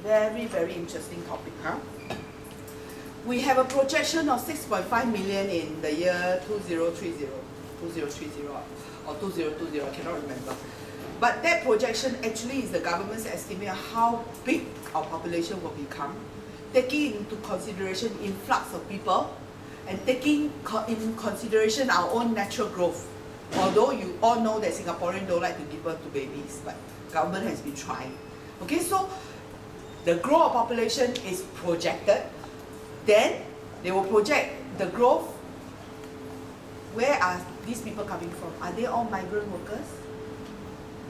Very, very interesting topic, huh? We have a projection of 6.5 million in the year 2030 or 2020, I cannot remember. But that projection actually is the government's estimate of how big our population will become, taking into consideration influx of people and taking in consideration our own natural growth. Although you all know that Singaporeans don't like to give birth to babies, but government has been trying. Okay, so the growth of population is projected. Then they will project the growth. Where are these people coming from? Are they all migrant workers?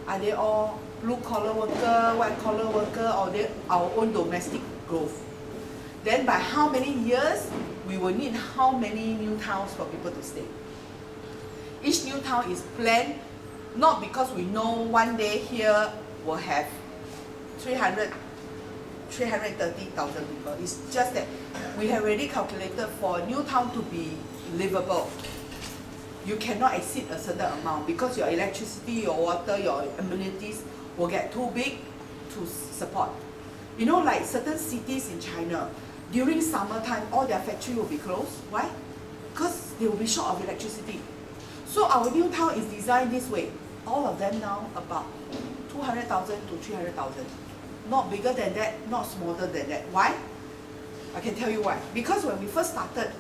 Are they all blue-collar worker, white-collar worker, or are they our own domestic growth? Then by how many years, we will need how many new towns for people to stay? Each new town is planned not because we know one day here will have 330,000 people. It's just that we have already calculated for a new town to be livable. You cannot exceed a certain amount because your electricity, your water, your amenities will get too big to support. You know, like certain cities in China, during summertime, all their factory will be closed. Why? Because they will be short of electricity. So our new town is designed this way. All of them now about 200,000 to 300,000. Not bigger than that, not smaller than that. Why? I can tell you why. Because when we first started,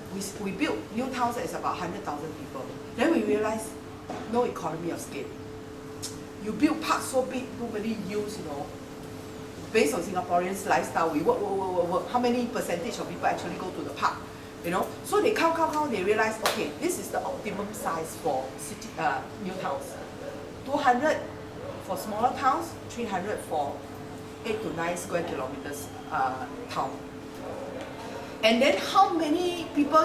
we built new towns as about 100,000 people. Then we realized no economy of scale. You build parks so big, nobody use, you know. Based on Singaporeans' lifestyle, we work. How many percentage of people actually go to the park? You know, so they count, they realize, okay, this is the optimum size for city, new towns. 200 for smaller towns, 300 for 8 to 9 square kilometers town. And then how many people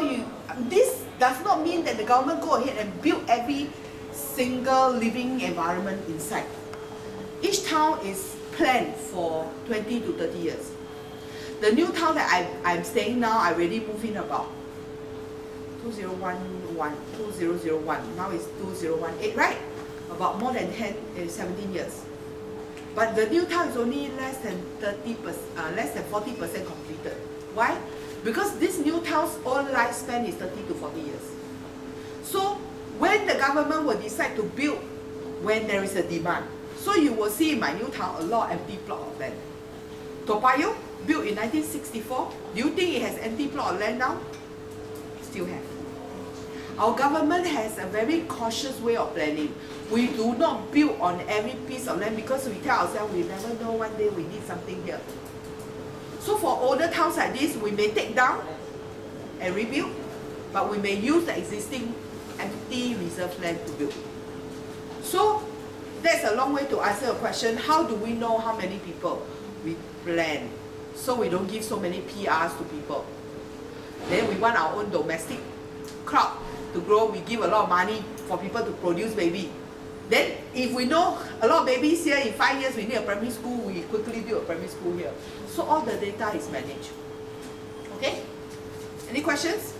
this does not mean that the government go ahead and build every single living environment inside. Each town is planned for 20 to 30 years. The new town that I'm staying now, I already moved in about 2001, now it's 2018, right? About more than 17 years. But the new town is only less than 40% completed. Why? Because this new town's own lifespan is 30 to 40 years. So when the government will decide to build when there is a demand, so you will see in my new town a lot of empty plot of land. Toa Payoh, built in 1964. Do you think it has empty plot of land now? Still have. Our government has a very cautious way of planning. We do not build on every piece of land because we tell ourselves we never know one day we need something here. So for older towns like this, we may take down and rebuild, but we may use the existing empty reserve land to build. So that's a long way to answer a question, how do we know how many people? We plan, so we don't give so many PRs to people. Then we want our own domestic crop to grow, we give a lot of money for people to produce baby. Then if we know a lot of babies here, in 5 years we need a primary school, we quickly build a primary school here. So all the data is managed. Okay? Any questions?